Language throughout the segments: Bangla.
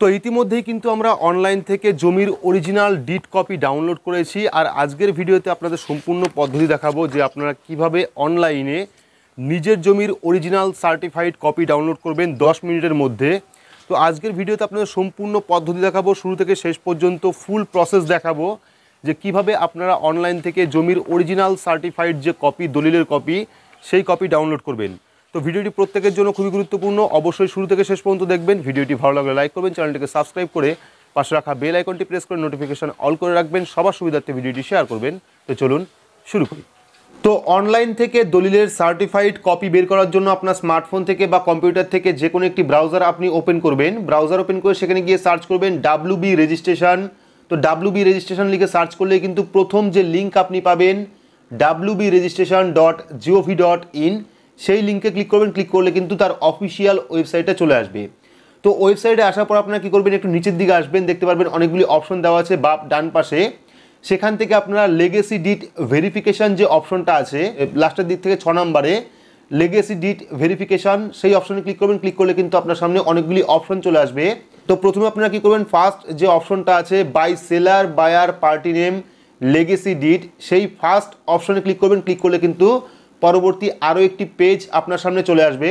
তো ইতিমধ্যেই কিন্তু আমরা অনলাইন থেকে জমির অরিজিনাল ডিড কপি ডাউনলোড করেছি। আর আজকের ভিডিওতে আপনাদের সম্পূর্ণ পদ্ধতি দেখাবো যে আপনারা কিভাবে অনলাইনে নিজের জমির অরিজিনাল সার্টিফাইড কপি ডাউনলোড করবেন 10 মিনিটের মধ্যে। তো আজকের ভিডিওতে আপনাদের সম্পূর্ণ পদ্ধতি দেখাবো, শুরু থেকে শেষ পর্যন্ত ফুল প্রসেস দেখাবো যে কিভাবে আপনারা অনলাইন থেকে জমির অরিজিনাল সার্টিফাইড যে কপি, দলিলের কপি, সেই কপি ডাউনলোড করবেন। তো ভিডিওটি প্রত্যেকের জন্য খুবই গুরুত্বপূর্ণ, অবশ্যই শুরু থেকে শেষ পর্যন্ত দেখবেন। ভিডিওটি ভালো লাগলে লাইক করবেন, চ্যানেলটিকে সাবস্ক্রাইব করে পাশে রাখা বেল আইকনটি প্রেস করে নোটিফিকেশন অল করে রাখবেন, সবার সুবিধার্থে ভিডিওটি শেয়ার করবেন। তো চলুন শুরু করি। তো অনলাইন থেকে দলিলের সার্টিফাইড কপি বের করার জন্য আপনার স্মার্টফোন থেকে বা কম্পিউটার থেকে যে কোনো একটি ব্রাউজার আপনি ওপেন করবেন। ব্রাউজার ওপেন করে সেখানে গিয়ে সার্চ করবেন WB রেজিস্ট্রেশন। তো WB রেজিস্ট্রেশন লিখে সার্চ করলে কিন্তু প্রথম যে লিঙ্ক আপনি পাবেন wbregistration.gov.in, সেই লিঙ্কে ক্লিক করবেন। ক্লিক করলে কিন্তু তার অফিসিয়াল ওয়েবসাইটে চলে আসবে। তো ওয়েবসাইটে আসার পর আপনারা কী করবেন, একটু নিচের দিকে আসবেন, দেখতে পারবেন অনেকগুলি অপশন দেওয়া আছে বাম ডান পাশে। সেখান থেকে আপনারা লেগেসি ডিড ভেরিফিকেশান যে অপশনটা আছে লাস্টের দিক থেকে 6 নম্বরে লেগেসি ডিড ভেরিফিকেশান, সেই অপশনে ক্লিক করবেন। ক্লিক করলে কিন্তু আপনার সামনে অনেকগুলি অপশন চলে আসবে। তো প্রথমে আপনারা কী করবেন, ফার্স্ট যে অপশনটা আছে by seller buyer party name legacy deed, সেই ফার্স্ট অপশনে ক্লিক করবেন। ক্লিক করলে কিন্তু পরবর্তী আরও একটি পেজ আপনার সামনে চলে আসবে।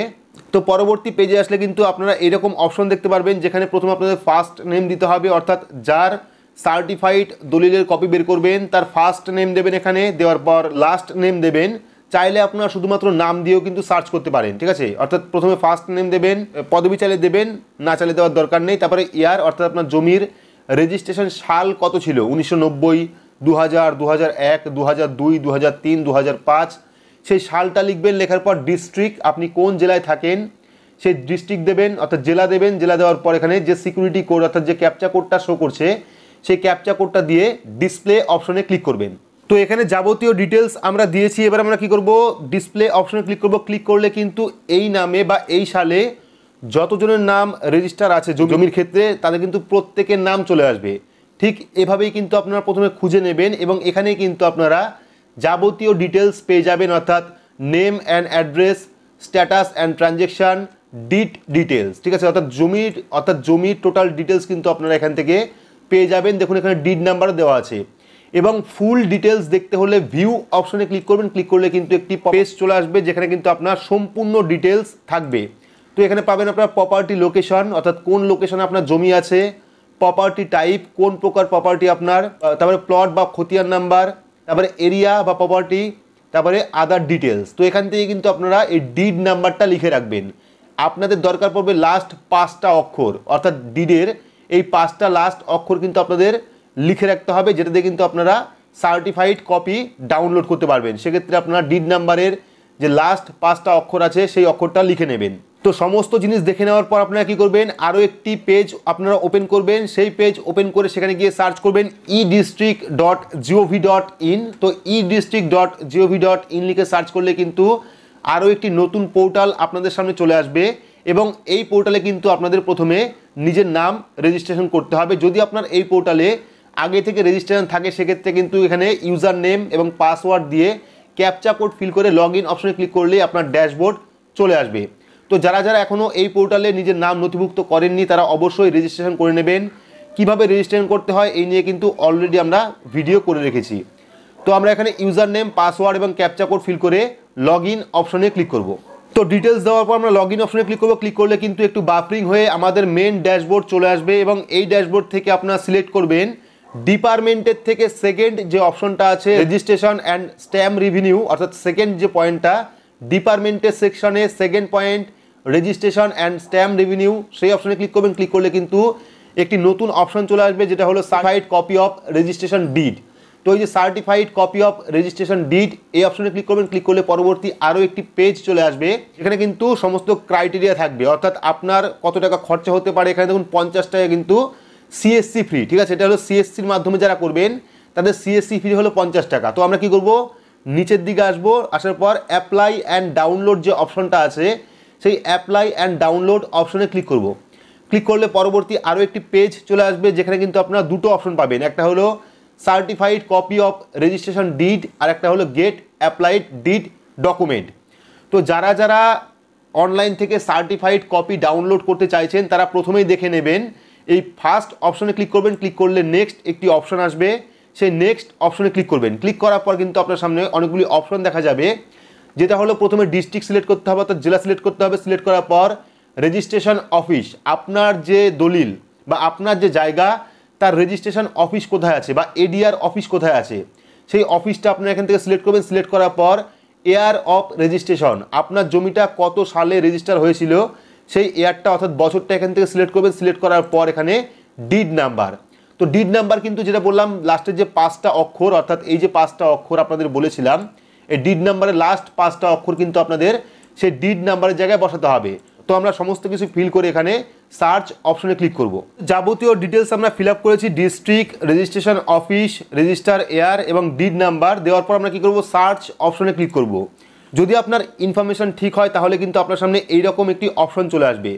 তো পরবর্তী পেজে আসলে কিন্তু আপনারা এরকম অপশন দেখতে পারবেন, যেখানে প্রথমে আপনাদের ফার্স্ট নেম দিতে হবে, অর্থাৎ যার সার্টিফাইড দলিলের কপি বের করবেন তার ফার্স্ট নেম দেবেন, এখানে দেওয়ার পর লাস্ট নেম দেবেন। চাইলে আপনারা শুধুমাত্র নাম দিয়েও কিন্তু সার্চ করতে পারেন, ঠিক আছে। অর্থাৎ প্রথমে ফার্স্ট নেম দেবেন, পদবি চাইলে দেবেন, না চাইলে দেওয়ার দরকার নেই। তারপরে ইয়ার, অর্থাৎ আপনার জমির রেজিস্ট্রেশন সাল কত ছিল, 1990, 2000, 2001, 2002, 2003, 2005, সেই সালটা লিখবেন। লেখার পর ডিস্ট্রিক্ট, আপনি কোন জেলায় থাকেন সেই ডিস্ট্রিক্ট দেবেন, অর্থাৎ জেলা দেবেন। জেলা দেওয়ার পর এখানে যে সিকিউরিটি কোড, অর্থাৎ যে ক্যাপচা কোডটা শো করছে, সেই ক্যাপচা কোডটা দিয়ে ডিসপ্লে অপশনে ক্লিক করবেন। তো এখানে যাবতীয় ডিটেলস আমরা দিয়েছি। এবার আমরা কি করব, ডিসপ্লে অপশনে ক্লিক করব। ক্লিক করলে কিন্তু এই নামে বা এই সালে যতজনের নাম রেজিস্টার আছে জমির ক্ষেত্রে, তাদের কিন্তু প্রত্যেকের নাম চলে আসবে। ঠিক এভাবেই কিন্তু আপনারা প্রথমে খুঁজে নেবেন এবং এখানেই কিন্তু আপনারা যাবতীয় ডিটেলস পেয়ে যাবেন, অর্থাৎ name and address, status and transaction, did details, ঠিক আছে। অর্থাৎ জমির টোটাল ডিটেলস কিন্তু আপনারা এখান থেকে পেয়ে যাবেন। দেখুন এখানে ডিড নাম্বার দেওয়া আছে। এবং ফুল ডিটেলস দেখতে হলে ভিউ অপশনে ক্লিক করবেন। ক্লিক করলে কিন্তু একটি পেজ চলে আসবে, যেখানে কিন্তু আপনার সম্পূর্ণ ডিটেলস থাকবে। তো এখানে পাবেন আপনার প্রপার্টি লোকেশন, অর্থাৎ কোন লোকেশনে আপনার জমি আছে, প্রপার্টি টাইপ, কোন প্রকার প্রপার্টি আপনার, তারপরে প্লট বা খতিয়ান নাম্বার, তারপরে এরিয়া বা প্রপার্টি, তারপরে আদার ডিটেলস। তো এখান থেকে কিন্তু আপনারা এই ডিড নাম্বারটা লিখে রাখবেন। আপনাদের দরকার পড়বে লাস্ট 5টা অক্ষর, অর্থাৎ ডিডের এই 5টা লাস্ট অক্ষর কিন্তু আপনাদের লিখে রাখতে হবে, যেটা দিয়ে কিন্তু আপনারা সার্টিফাইড কপি ডাউনলোড করতে পারবেন। সেক্ষেত্রে আপনারা ডিড নাম্বারের যে লাস্ট 5টা অক্ষর আছে সেই অক্ষরটা লিখে নেবেন। তো সমস্ত জিনিস দেখে নেওয়ার পর আপনারা কী করবেন, আরও একটি পেজ আপনারা ওপেন করবেন। সেই পেজ ওপেন করে সেখানে গিয়ে সার্চ করবেন edistrict.gov.in। তো edistrict.gov.in লিখে সার্চ করলে কিন্তু আরও একটি নতুন পোর্টাল আপনাদের সামনে চলে আসবে এবং এই পোর্টালে কিন্তু আপনাদের প্রথমে নিজের নাম রেজিস্ট্রেশন করতে হবে। যদি আপনার এই পোর্টালে আগে থেকে রেজিস্ট্রেশন থাকে, সেক্ষেত্রে কিন্তু এখানে ইউজার নেম এবং পাসওয়ার্ড দিয়ে ক্যাপচা কোড ফিল করে লগ ইন অপশনে ক্লিক করলে আপনার ড্যাশবোর্ড চলে আসবে। তো যারা যারা এখনও এই পোর্টালে নিজের নাম নথিভুক্ত করেননি, তারা অবশ্যই রেজিস্ট্রেশন করে নেবেন। কিভাবে রেজিস্ট্রেশন করতে হয় এই নিয়ে কিন্তু অলরেডি আমরা ভিডিও করে রেখেছি। তো আমরা এখানে ইউজার নেম, পাসওয়ার্ড এবং ক্যাপচা কোড ফিল করে লগ ইন অপশনে ক্লিক করব। তো ডিটেলস দেওয়ার পর আমরা লগ ইন অপশনে ক্লিক করব। ক্লিক করলে কিন্তু একটু বাফারিং হয়ে আমাদের মেন ড্যাশবোর্ড চলে আসবে এবং এই ড্যাশবোর্ড থেকে আপনারা সিলেক্ট করবেন ডিপার্টমেন্টের থেকে সেকেন্ড যে অপশনটা আছে রেজিস্ট্রেশন অ্যান্ড স্ট্যাম্প রেভিনিউ, অর্থাৎ সেকেন্ড যে পয়েন্টটা ডিপার্টমেন্টের সেকশনে second point registration and stamp revenue, সেই অপশনে ক্লিক করবেন। ক্লিক করলে কিন্তু একটি নতুন অপশন চলে আসবে, যেটা হলো certified copy of registration did. তো এই যে certified copy of registration did, এই অপশনে ক্লিক করবেন। ক্লিক করলে পরবর্তী আরও একটি পেজ চলে আসবে। এখানে কিন্তু সমস্ত ক্রাইটেরিয়া থাকবে, অর্থাৎ আপনার কত টাকা খরচা হতে পারে। এখানে দেখুন 50 টাকা কিন্তু সিএসসি ফ্রি, ঠিক আছে। এটা হলো সিএসসির মাধ্যমে যারা করবেন তাদের সিএসসি ফ্রি হলো 50 টাকা। তো আমরা কি করব, নিচের দিকে আসবো, আসার পর অ্যাপ্লাই অ্যান্ড ডাউনলোড যে অপশনটা আছে সেই অ্যাপ্লাই অ্যান্ড ডাউনলোড অপশনে ক্লিক করব। ক্লিক করলে পরবর্তী আরও একটি পেজ চলে আসবে, যেখানে কিন্তু আপনারা দুটো অপশন পাবেন। একটা হলো certified copy of registration deed আর একটা হলো গেট অ্যাপ্লাইড ডিড ডকুমেন্ট। তো যারা যারা অনলাইন থেকে সার্টিফাইড কপি ডাউনলোড করতে চাইছেন তারা প্রথমেই দেখে নেবেন এই ফার্স্ট অপশনে ক্লিক করবেন, ক্লিক করলে নেক্সট একটি অপশন আসবে, সেই নেক্সট অপশনে ক্লিক করবেন। ক্লিক করার পর কিন্তু আপনার সামনে অনেকগুলি অপশন দেখা যাবে, যেটা হলো প্রথমে ডিস্ট্রিক্ট সিলেক্ট করতে হবে, অর্থাৎ জেলা সিলেক্ট করতে হবে। সিলেক্ট করার পর রেজিস্ট্রেশন অফিস, আপনার যে দলিল বা আপনার যে জায়গা তার রেজিস্ট্রেশন অফিস কোথায় আছে বা এডিআর অফিস কোথায় আছে, সেই অফিসটা আপনার এখান থেকে সিলেক্ট করবেন। সিলেক্ট করার পর ইয়ার অফ রেজিস্ট্রেশন, আপনার জমিটা কত সালে রেজিস্টার হয়েছিল সেই ইয়ারটা অর্থাৎ বছরটা এখান থেকে সিলেক্ট করবেন। সিলেক্ট করার পর এখানে ডিড নাম্বার, তো ডিড নাম্বার কিন্তু যেটা বললাম লাস্টের যে 5টা অক্ষর, অর্থাৎ এই যে 5টা অক্ষর আপনাদের বলেছিলাম, এই ডিড নাম্বারের লাস্ট 5টা অক্ষর কিন্তু আপনাদের সেই ডিড নাম্বারের জায়গায় বসাতে হবে। তো আমরা সমস্ত কিছু ফিল করে এখানে সার্চ অপশনে ক্লিক করব। যাবতীয় ডিটেলস আমরা ফিল আপ করেছি, district, registration office, register air এবং ডিড নাম্বার দেওয়ার পর আমরা কী করব, সার্চ অপশনে ক্লিক করব। যদি আপনার ইনফরমেশন ঠিক হয় তাহলে কিন্তু আপনার সামনে এইরকম একটি অপশন চলে আসবে।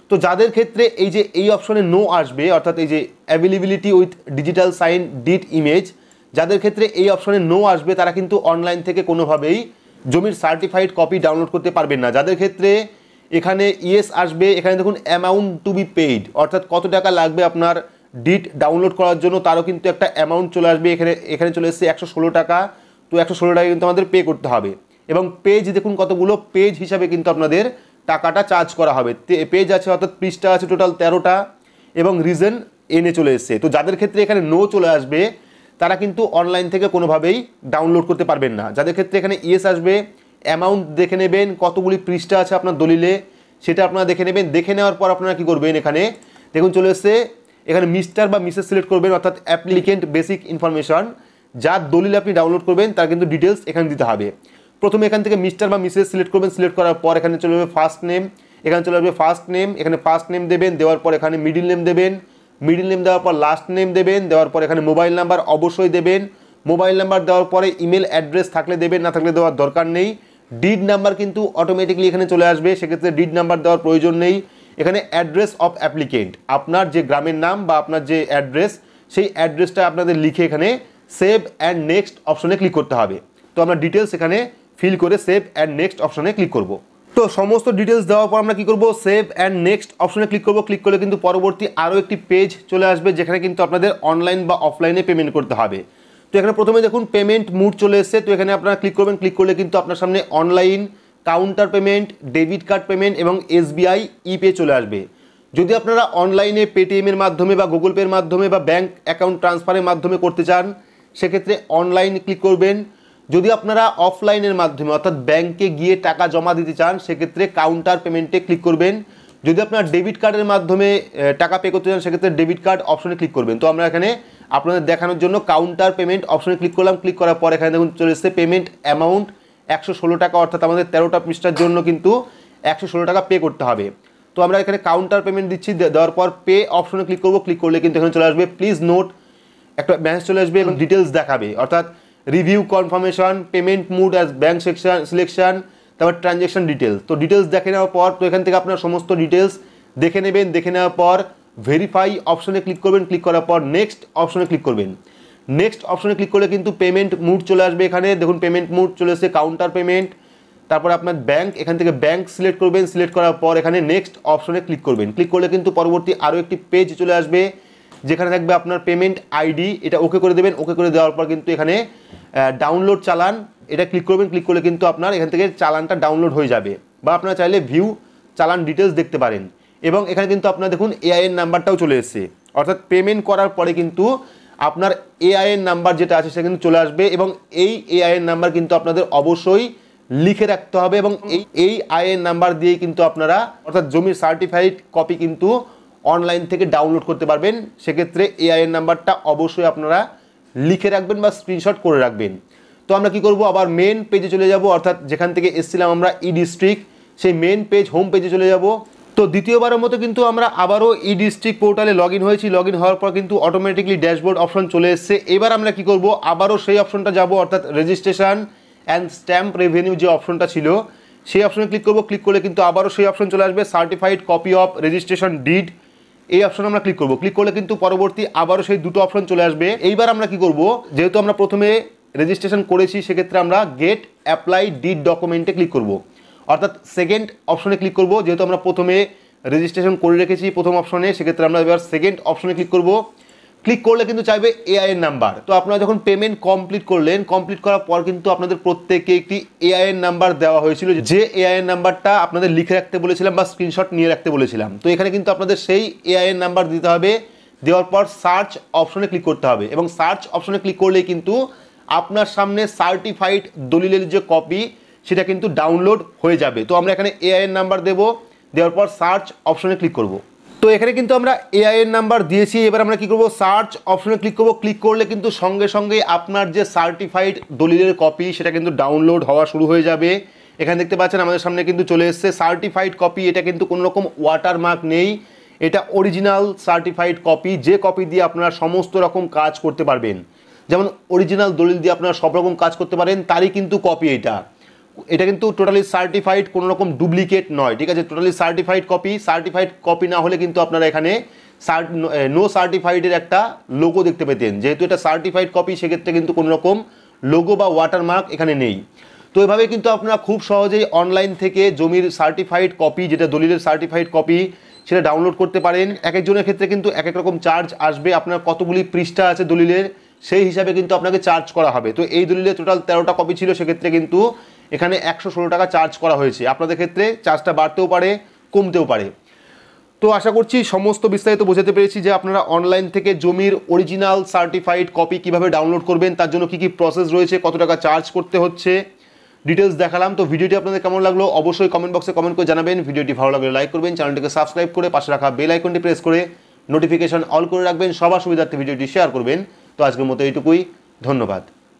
তো যাদের ক্ষেত্রে এই যে এই অপশনে নো আসবে, অর্থাৎ এই যে availability with digital sign deed image, যাদের ক্ষেত্রে এই অপশনে নো আসবে তারা কিন্তু অনলাইন থেকে কোনোভাবেই জমির সার্টিফাইড কপি ডাউনলোড করতে পারবেন না। যাদের ক্ষেত্রে এখানে ইয়েস আসবে, এখানে দেখুন অ্যামাউন্ট টু বি পেইড, অর্থাৎ কত টাকা লাগবে আপনার ডিড ডাউনলোড করার জন্য, তারও কিন্তু একটা অ্যামাউন্ট চলে আসবে। এখানে চলে এসেছে 116 টাকা। তো 116 টাকা কিন্তু আমাদের পে করতে হবে। এবং পেজ দেখুন কতগুলো পেজ হিসাবে কিন্তু আপনাদের টাকাটা চার্জ করা হবে। পেজ আছে অর্থাৎ পৃষ্ঠা আছে টোটাল 13টা এবং রিজন এনে চলে এসছে। তো যাদের ক্ষেত্রে এখানে নো চলে আসবে তারা কিন্তু অনলাইন থেকে কোনোভাবেই ডাউনলোড করতে পারবেন না। যাদের ক্ষেত্রে এখানে ইয়েস আসবে, অ্যামাউন্ট দেখে নেবেন, কতগুলি পৃষ্ঠা আছে আপনার দলিলে সেটা আপনারা দেখে নেবেন। দেখে নেওয়ার পর আপনারা কী করবেন, এখানে দেখুন চলে এসছে, এখানে মিস্টার বা মিসেস সিলেক্ট করবেন, অর্থাৎ অ্যাপ্লিকেন্ট বেসিক ইনফরমেশন, যার দলিল আপনি ডাউনলোড করবেন তার কিন্তু ডিটেলস এখানে দিতে হবে। প্রথমে এখান থেকে মিস্টার বা মিসেস সিলেক্ট করবেন। সিলেক্ট করার পর এখানে চলে যাবে ফার্স্ট নেম, এখানে চলে আসবে ফার্স্ট নেম, এখানে ফার্স্ট নেম দেবেন, দেওয়ার পর এখানে মিডিল নেম দেবেন, মিডিল নেম দেওয়ার পর লাস্ট নেম দেবেন, দেওয়ার পর এখানে মোবাইল নাম্বার অবশ্যই দেবেন, মোবাইল নাম্বার দেওয়ার পরে ইমেল অ্যাড্রেস থাকলে দেবেন, না থাকলে দেওয়ার দরকার নেই। ডিড নাম্বার কিন্তু অটোমেটিকলি এখানে চলে আসবে, সেক্ষেত্রে ডিড নাম্বার দেওয়ার প্রয়োজন নেই। এখানে অ্যাড্রেস অফ অ্যাপ্লিকেন্ট, আপনার যে গ্রামের নাম বা আপনার যে অ্যাড্রেস সেই অ্যাড্রেসটা আপনাদের লিখে এখানে সেভ অ্যান্ড নেক্সট অপশনে ক্লিক করতে হবে। তো আমরা ডিটেলস এখানে ফিল করে সেভ অ্যান্ড নেক্সট অপশনে ক্লিক করব। তো সমস্ত ডিটেলস দেওয়ার পর আমরা কী করব, সেভ অ্যান্ড নেক্সট অপশনে ক্লিক করব। ক্লিক করলে কিন্তু পরবর্তী আরও একটি পেজ চলে আসবে যেখানে কিন্তু আপনাদের অনলাইন বা অফলাইনে পেমেন্ট করতে হবে। তো এখানে প্রথমে দেখুন পেমেন্ট মুড চলে এসেছে। তো এখানে আপনারা ক্লিক করবেন। ক্লিক করলে কিন্তু আপনার সামনে online, counter payment, debit card payment এবং SBI ইপে চলে আসবে। যদি আপনারা অনলাইনে পেটিএমের মাধ্যমে বা গুগল পের মাধ্যমে বা ব্যাঙ্ক অ্যাকাউন্ট ট্রান্সফারের মাধ্যমে করতে চান সেক্ষেত্রে অনলাইন ক্লিক করবেন। যদি আপনারা অফলাইনের মাধ্যমে অর্থাৎ ব্যাংকে গিয়ে টাকা জমা দিতে চান সেক্ষেত্রে কাউন্টার পেমেন্টে ক্লিক করবেন। যদি আপনার ডেবিট কার্ডের মাধ্যমে টাকা পে করতে চান সেক্ষেত্রে ডেবিট কার্ড অপশনে ক্লিক করবেন। তো আমরা এখানে আপনাদের দেখানোর জন্য কাউন্টার পেমেন্ট অপশনে ক্লিক করলাম। ক্লিক করার পর এখানে দেখুন চলে এসেছে পেমেন্ট অ্যামাউন্ট 116 টাকা, অর্থাৎ আমাদের 13টা পৃষ্ঠার জন্য কিন্তু 116 টাকা পে করতে হবে। তো আমরা এখানে কাউন্টার পেমেন্ট দিচ্ছি। দেওয়ার পর পে অপশনে ক্লিক করব। ক্লিক করলে কিন্তু এখানে চলে আসবে প্লিজ নোট, একটা মেসেজ চলে আসবে এবং ডিটেলস দেখাবে, অর্থাৎ review confirmation, payment mood as bank selection, তারপর ট্রানজ্যাকশন ডিটেলস। তো ডিটেলস দেখে নেওয়ার পর তো এখান থেকে আপনার সমস্ত ডিটেলস দেখে নেবেন। দেখে নেওয়ার পর ভেরিফাই অপশনে ক্লিক করবেন। ক্লিক করার পর নেক্সট অপশনে ক্লিক করবেন। নেক্সট অপশনে ক্লিক করলে কিন্তু পেমেন্ট মুড চলে আসবে। এখানে দেখুন পেমেন্ট মুড চলে এসেছে, কাউন্টার পেমেন্ট, তারপর আপনার ব্যাঙ্ক, এখান থেকে ব্যাঙ্ক সিলেক্ট করবেন। সিলেক্ট করার পর এখানে নেক্সট অপশনে ক্লিক করবেন। ক্লিক করলে কিন্তু পরবর্তী আরও একটি পেজ চলে আসবে যেখানে থাকবে আপনার পেমেন্ট আইডি, এটা ওকে করে দেবেন। ওকে করে দেওয়ার পর কিন্তু এখানে ডাউনলোড চালান, এটা ক্লিক করবেন। ক্লিক করলে কিন্তু আপনার এখান থেকে চালানটা ডাউনলোড হয়ে যাবে, বা আপনারা চাইলে ভিউ চালান ডিটেলস দেখতে পারেন। এবং এখানে কিন্তু আপনার দেখুন এআইএন নাম্বারটাও চলে এসেছে, অর্থাৎ পেমেন্ট করার পরে কিন্তু আপনার এআইএন নাম্বার যেটা আছে সেটা কিন্তু চলে আসবে। এবং এই এআইএন নাম্বার কিন্তু আপনাদের অবশ্যই লিখে রাখতে হবে এবং এই আইএন নাম্বার দিয়েই কিন্তু আপনারা অর্থাৎ জমির সার্টিফাইড কপি কিন্তু অনলাইন থেকে ডাউনলোড করতে পারবেন। সেক্ষেত্রে এআইএন নাম্বারটা অবশ্যই আপনারা লিখে রাখবেন বা স্ক্রিনশট করে রাখবেন। তো আমরা কি করব, আবার মেন পেজে চলে যাব, অর্থাৎ যেখান থেকে এসেছিলাম আমরা ই ডিস্ট্রিক্ট, সেই মেন পেজ হোম পেজে চলে যাব। তো দ্বিতীয়বারের মতো কিন্তু আমরা আবারও ই ডিস্ট্রিক্ট পোর্টালে লগ ইন হয়েছি। লগ ইন হওয়ার পর কিন্তু অটোমেটিকলি ড্যাশবোর্ড অপশন চলে এসছে। এবার আমরা কি করব, আবারও সেই অপশনটা যাব, অর্থাৎ রেজিস্ট্রেশন অ্যান্ড স্ট্যাম্প রেভিনিউ যে অপশনটা ছিল সেই অপশনে ক্লিক করব। ক্লিক করলে কিন্তু আবারও সেই অপশন চলে আসবে, certified copy of registration did, এই অপশন আমরা ক্লিক করব। ক্লিক করলে কিন্তু পরবর্তী আবারও সেই দুটো অপশন চলে আসবে। এইবার আমরা কি করব, যেহেতু আমরা প্রথমে রেজিস্ট্রেশন করেছি সেক্ষেত্রে আমরা গেট অ্যাপ্লাই ডিড ডকুমেন্টে ক্লিক করব, অর্থাৎ সেকেন্ড অপশনে ক্লিক করব। যেহেতু আমরা প্রথমে রেজিস্ট্রেশন করে রেখেছি প্রথম অপশনে, সেক্ষেত্রে আমরা এবার সেকেন্ড অপশনে ক্লিক করব। ক্লিক করলে কিন্তু চাইবে এআইএন নাম্বার। তো আপনারা যখন পেমেন্ট কমপ্লিট করলেন, কমপ্লিট করার পর কিন্তু আপনাদের প্রত্যেককে একটি এআইএন নাম্বার দেওয়া হয়েছিল, যে এআইএন নাম্বারটা আপনাদের লিখে রাখতে বলেছিলাম বা স্ক্রিনশট নিয়ে রাখতে বলেছিলাম। তো এখানে কিন্তু আপনাদের সেই এআইএন নাম্বার দিতে হবে, দেওয়ার পর সার্চ অপশনে ক্লিক করতে হবে এবং সার্চ অপশনে ক্লিক করলেই কিন্তু আপনার সামনে সার্টিফাইড দলিলের যে কপি সেটা কিন্তু ডাউনলোড হয়ে যাবে। তো আমরা এখানে এআইএন নাম্বার দেবো, দেওয়ার পর সার্চ অপশনে ক্লিক করব। তো এখানে কিন্তু আমরা এআইএন নাম্বার দিয়েছি। এবার আমরা কি করব, সার্চ অপশনে ক্লিক করব। ক্লিক করলে কিন্তু সঙ্গে সঙ্গে আপনার যে সার্টিফাইড দলিলের কপি সেটা কিন্তু ডাউনলোড হওয়া শুরু হয়ে যাবে। এখানে দেখতে পাচ্ছেন আমাদের সামনে কিন্তু চলে এসেছে সার্টিফাইড কপি। এটা কিন্তু কোনো রকম ওয়াটারমার্ক নেই, এটা অরিজিনাল সার্টিফাইড কপি, যে কপি দিয়ে আপনারা সমস্ত রকম কাজ করতে পারবেন। যেমন অরিজিনাল দলিল দিয়ে আপনারা সব রকম কাজ করতে পারেন, তারই কিন্তু কপি এটা। এটা কিন্তু টোটালি সার্টিফাইড, কোনো রকম ডুপ্লিকেট নয়, ঠিক আছে? Totally certified copy. Certified copy না হলে কিন্তু আপনারা এখানে নো সার্টিফাইডের একটা লোগো দেখতে পেতেন। যেহেতু এটা সার্টিফাইড কপি, সেক্ষেত্রে কিন্তু কোনো রকম লোগো বা ওয়াটারমার্ক এখানে নেই। তো এভাবে কিন্তু আপনারা খুব সহজেই অনলাইন থেকে জমির সার্টিফাইড কপি, যেটা দলিলের সার্টিফাইড কপি, সেটা ডাউনলোড করতে পারেন। এক একজনের ক্ষেত্রে কিন্তু এক এক রকম চার্জ আসবে। আপনার কতগুলি পৃষ্ঠা আছে দলিলের, সেই হিসাবে কিন্তু আপনাকে চার্জ করা হবে। তো এই দলিলের টোটাল 13টা কপি ছিল, সেক্ষেত্রে কিন্তু এখানে 116 টাকা চার্জ করা হয়েছে। আপনাদের ক্ষেত্রে চার্জটা বাড়তেও পারে, কমতেও পারে। তো আশা করছি সমস্ত বিস্তারিত বোঝাতে পেরেছি যে আপনারা অনলাইন থেকে জমির অরিজিনাল সার্টিফাইড কপি কিভাবে ডাউনলোড করবেন, তার জন্য কী কী প্রসেস রয়েছে, কত টাকা চার্জ করতে হচ্ছে, ডিটেলস দেখালাম। তো ভিডিওটি আপনাদের কেমন লাগলো অবশ্যই কমেন্ট বক্সে কমেন্ট করে জানাবেন। ভিডিওটি ভালো লাগলে লাইক করবেন, চ্যানেলটিকে সাবস্ক্রাইব করে পাশে রাখা বেল আইকনটি প্রেস করে নোটিফিকেশন অল করে রাখবেন, সবার সুবিধার্থে ভিডিওটি শেয়ার করবেন। তো আজকের মতো এইটুকুই, ধন্যবাদ।